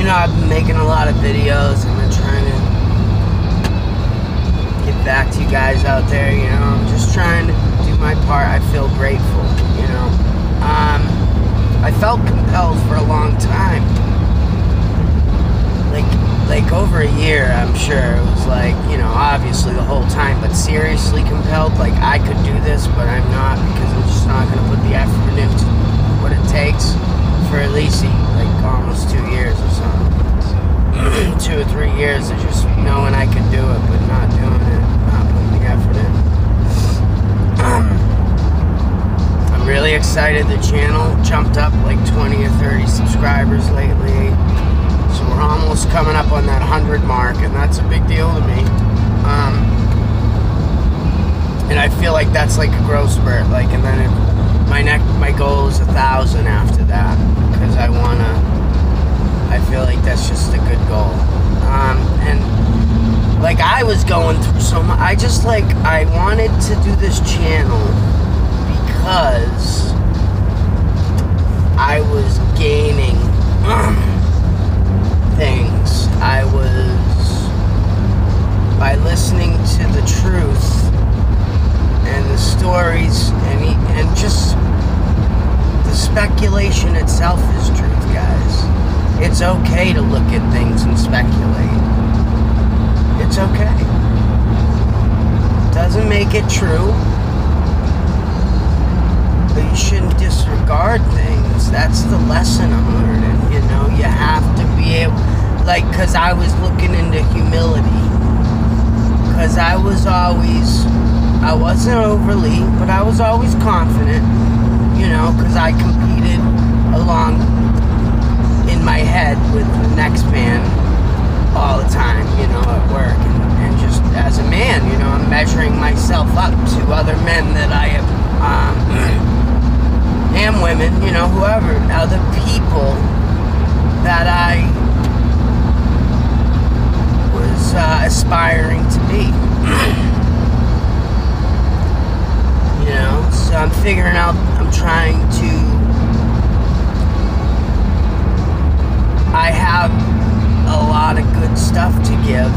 I've been making a lot of videos. I've been trying to get back to you guys out there, I'm just trying to do my part. I feel grateful, I felt compelled for a long time. Like over a year, I'm sure. It was like, obviously the whole time, but seriously compelled. Like, I could do this, but I'm not, because I'm just not going to put the effort into what it takes for at least like almost 2 years or something. 2 or 3 years of just knowing I could do it, but not doing it, not putting the effort in. I'm really excited. The channel jumped up like 20 or 30 subscribers lately. So we're almost coming up on that 100 mark, and that's a big deal to me. And I feel like that's like a growth spurt. Like, and then my goal is 1,000 after that, because I feel like that's just a good goal. And like, I was going through so much. I wanted to do this channel because I was gaining things. By listening to the truth and the stories and just the speculation itself is truth, guys. It's okay to look at things and speculate. It's okay. Doesn't make it true, but you shouldn't disregard things. That's the lesson I'm learning. You have to be able, because I was looking into humility. Because I wasn't overly, but I was always confident, because I competed along in my head with the next man all the time, at work. And just as a man, I'm measuring myself up to other men that I have, and women, whoever, other people that I was aspiring to be. So I'm figuring out, I have a lot of good stuff to give,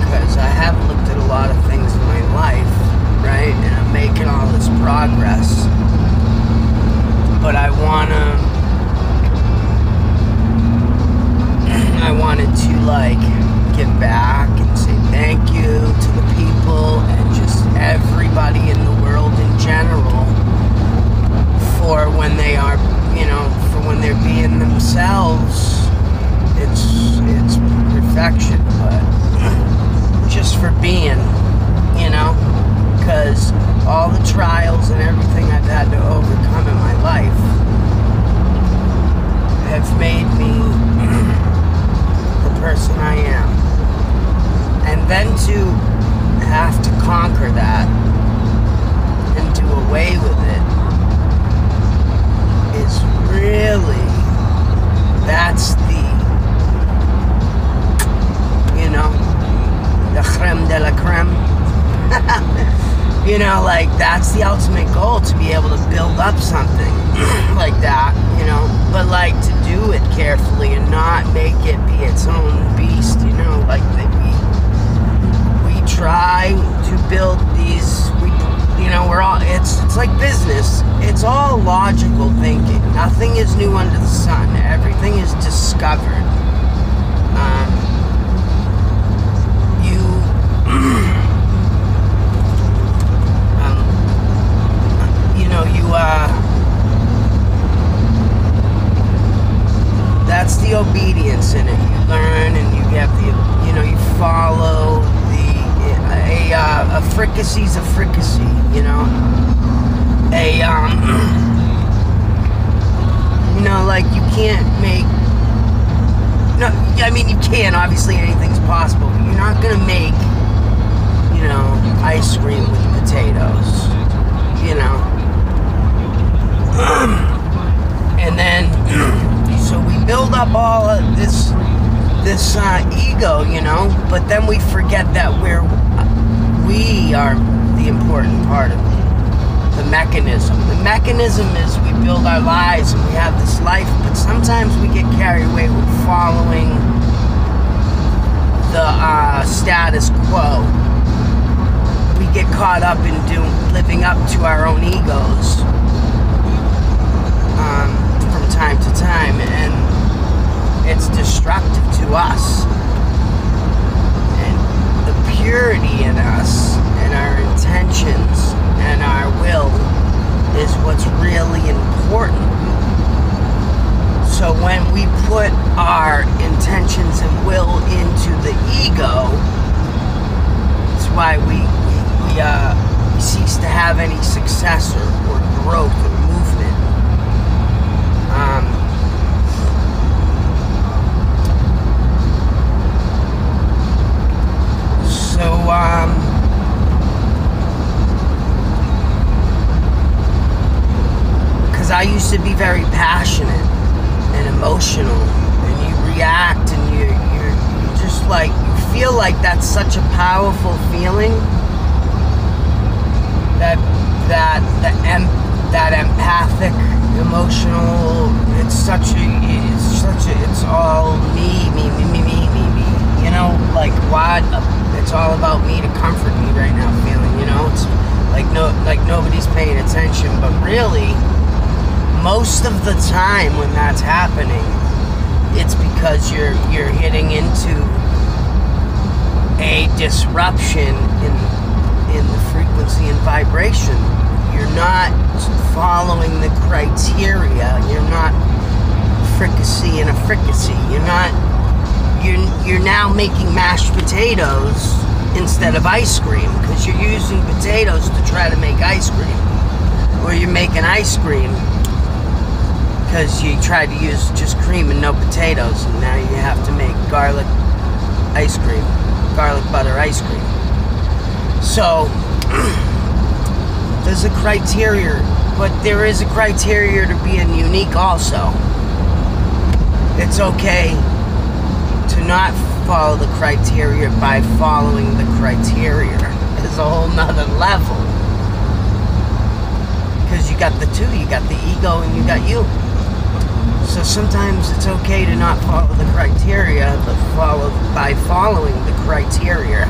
because I have looked at a lot of things in my life, right? And I'm making all this progress. But I wanted to give back and say thank you to the people and just everybody in the world in general for when they are, for when they're being themselves. It's perfection, but just for being, because all the trials and everything I've had to overcome in my life have made me the person I am. And then to have to conquer that and do away with it is really, that's the creme de la creme. That's the ultimate goal, to be able to build up something like that, but to do it carefully and not make it be its own beast, we try to build these, we're all, it's like business. It's all logical thinking. Nothing is new under the sun. Everything is discovered. That's the obedience in it. You learn and you have the, you follow a fricassee's a fricassee, you can't make, no, I mean, you can, obviously anything's possible, but you're not gonna make, ice cream with potatoes, and then, so we build up all of this ego, but then we forget that we are the important part of the mechanism. The mechanism is we build our lives and we have this life, but sometimes sometimes we get carried away with following the status quo. We get caught up in living up to our own egos from time to time, and it's destructive to us. And the purity in us and our intentions and our will is what's really important. So when we put our intentions and will into the ego, it's why we cease to have any success or growth or movement. Because I used to be very passionate and emotional, and you react, and you're just like, you feel like that's such a powerful feeling, that empathic, emotional, it's all me, you know, like what, it's all about me to comfort me right now feeling, you know, it's like nobody's paying attention, but really, most of the time when that's happening, it's because you're hitting into a disruption in the frequency and vibration. You're not following the criteria. You're not fricassee and a fricassee. You're now making mashed potatoes instead of ice cream, because you're using potatoes to try to make ice cream, or you're making ice cream because you tried to use just cream and no potatoes, and now you have to make garlic butter ice cream. So there's a criteria, but there is a criteria to being unique also. It's okay to not follow the criteria by following the criteria. It's a whole nother level, because you got the two, you got the ego and you got you. So sometimes it's okay to not follow the criteria, but by following the criteria.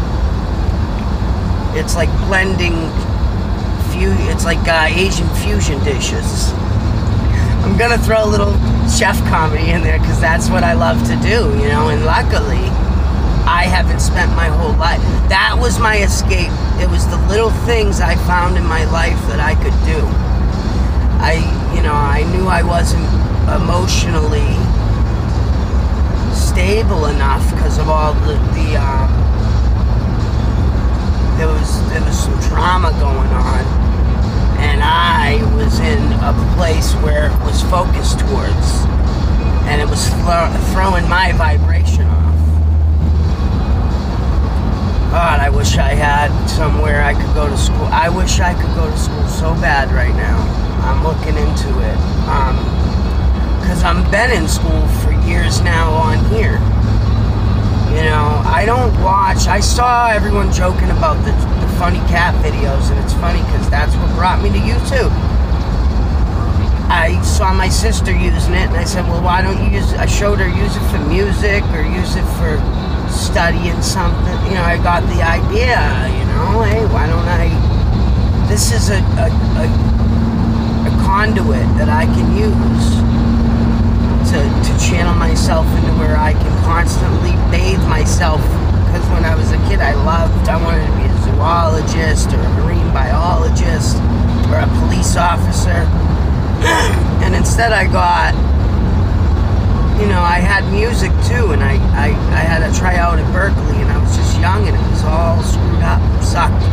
It's like blending, it's like Asian fusion dishes. I'm gonna throw a little chef comedy in there because that's what I love to do, you know, and luckily I haven't spent my whole life. That was my escape. It was the little things I found in my life that I could do. I knew I wasn't emotionally stable enough because of all there was some trauma going on, and I was in a place where it was focused towards, and it was throwing my vibration off. God, I wish I had somewhere I could go to school. I wish I could go to school so bad right now. I'm looking into it. Because I've been in school for years now on here. You know, I don't watch. I saw everyone joking about the funny cat videos, and it's funny because that's what brought me to YouTube. I saw my sister using it, and I said, well, why don't you use it? I showed her use it for music or use it for studying something. You know, I got the idea, you know, hey, why don't I? This is a conduit that I can use to channel myself into where I can constantly bathe myself. Because when I was a kid, I wanted to be a zoologist or a marine biologist or a police officer. And instead I got, you know, I had music too, and I had a tryout at Berkeley, and I was just young, and it was all screwed up, sucked,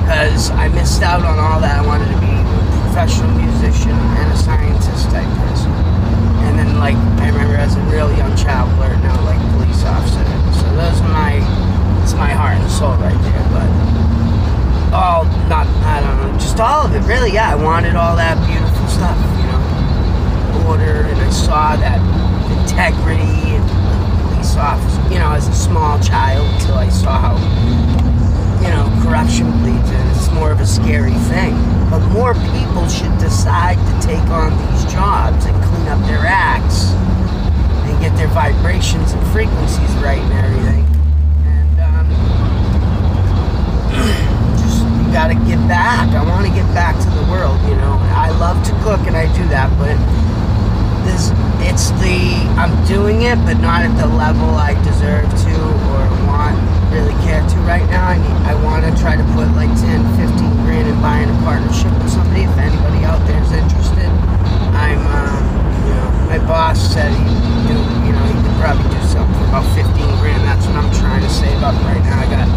because I missed out on all that. I wanted to be a professional musician and a scientist type person. And then, like, I remember as a real young child blurting out, like, police officer. So those are it's my heart and soul right there, but I don't know, just all of it, really, yeah. I wanted all that beautiful stuff, you know, order, and I saw that integrity and the police officer, you know, as a small child, until I saw how, you know, corruption bleeds in. It's more of a scary thing. But more people should decide to take on these jobs and clean up their acts I'm doing it, but not at the level I deserve to or really care to right now. I want to try to put like 10, 15 grand in buying a partnership with somebody. If anybody out there is interested, I'm, my boss said he could probably do something for about 15 grand. That's what I'm trying to save up right now. I got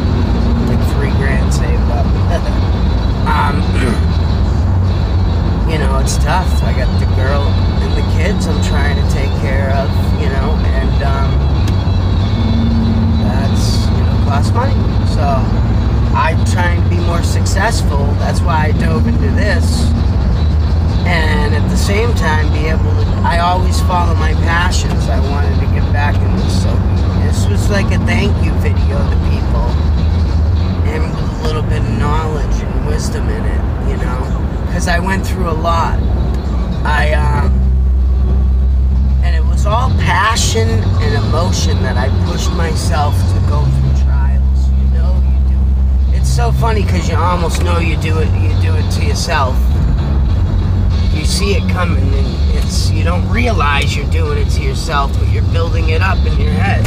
like 3 grand saved up. It's tough. I got the girl and the kids I'm trying to take care of, and that's, costs money. So I'm trying to be more successful. That's why I dove into this. And at the same time, be able to, I always follow my passions. I wanted to get back in this. So this was like a thank you video to people. And with a little bit of knowledge and wisdom in it, because I went through a lot. And it was all passion and emotion that I pushed myself to go through trials. You do. It's so funny because you almost know you do it to yourself. You see it coming, and you don't realize you're doing it to yourself, but you're building it up in your head.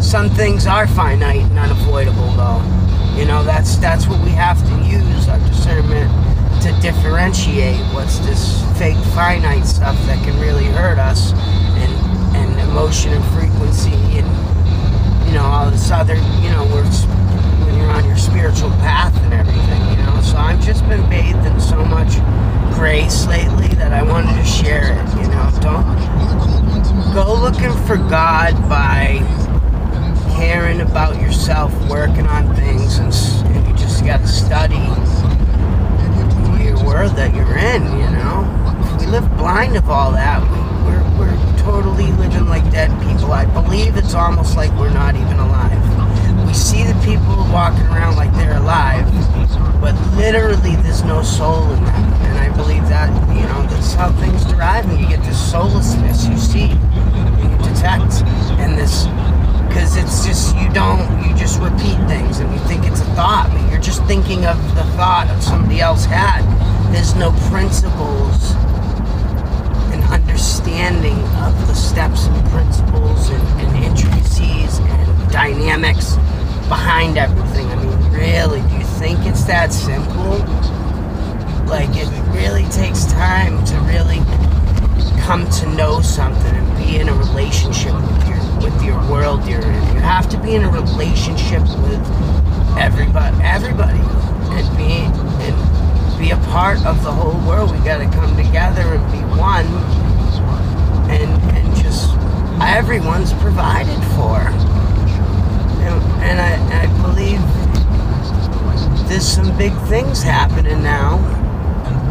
Some things are finite and unavoidable, though. That's what we have to use, our discernment, to differentiate what's this fake finite stuff that can really hurt us, and emotion and frequency, and all this other, when you're on your spiritual path and everything, So I've just been bathed in so much grace lately that I wanted to share it. Don't go looking for God by caring about yourself, working on things, and you just got to study your world that you're in. If we live blind of all that, we're totally living like dead people. I believe it's almost like we're not even alive. We see the people walking around like they're alive, but literally there's no soul in them. And I believe that, that's how things derive, and you get this soullessness you see and you detect, and this, because it's just, you just repeat things, and you think it's a thought, but you're just thinking of the thought of somebody else had. There's no principles and understanding of the steps and principles and intricacies and dynamics behind everything. I mean, really, do you think it's that simple? Like, it really takes time to really come to know something and be in a relationship with your world you're in. You have to be in a relationship with everybody, and be a part of the whole world. We got to come together and be one, and just everyone's provided for. And I believe there's some big things happening now.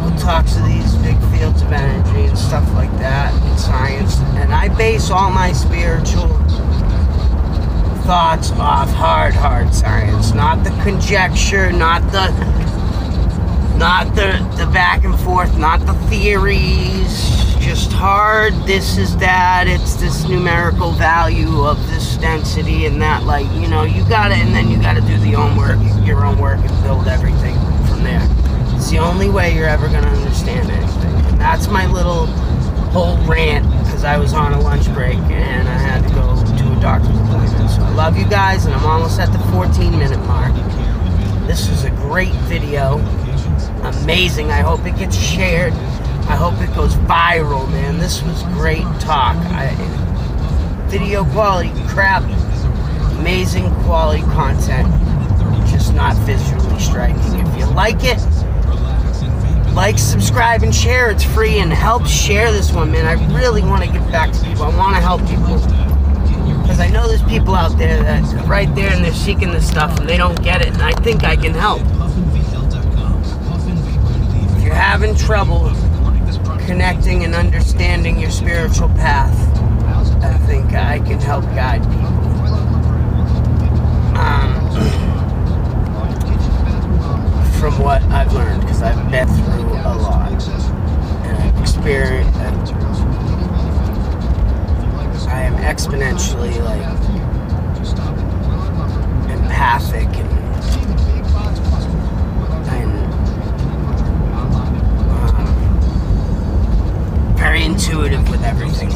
Who talks of these big fields of energy and stuff like that in science, and I base all my spiritual thoughts off hard science, not the conjecture, not the back and forth, not the theories, just hard, this is that, it's this numerical value of this density and that, you gotta, and then you gotta do your own work and build everything from there. It's the only way you're ever gonna understand anything. And that's my little whole rant, because I was on a lunch break and I had to go to a doctor's appointment. So I love you guys, and I'm almost at the 14-minute mark. This is a great video. Amazing. I hope it gets shared. I hope it goes viral, man. This was great talk. Video quality crap. Amazing quality content. Just not visually striking. If you like it, like, subscribe, and share. It's free, and help share this one, man. I really want to get back to people. I want to help people, because I know there's people out there that's right there and they're seeking this stuff and they don't get it, and I think I can help. If you're having trouble connecting and understanding your spiritual path, I think I can help guide people. From what I've learned, because I've been through a lot, and I've experienced, I am exponentially empathic and very intuitive with everything.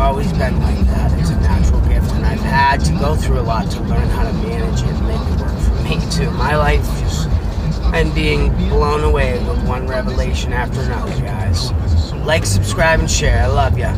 always been like that. It's a natural gift, and I've had to go through a lot to learn how to manage it and make it work for me too. My life just and being blown away with one revelation after another, guys. Like, subscribe, and share. I love ya.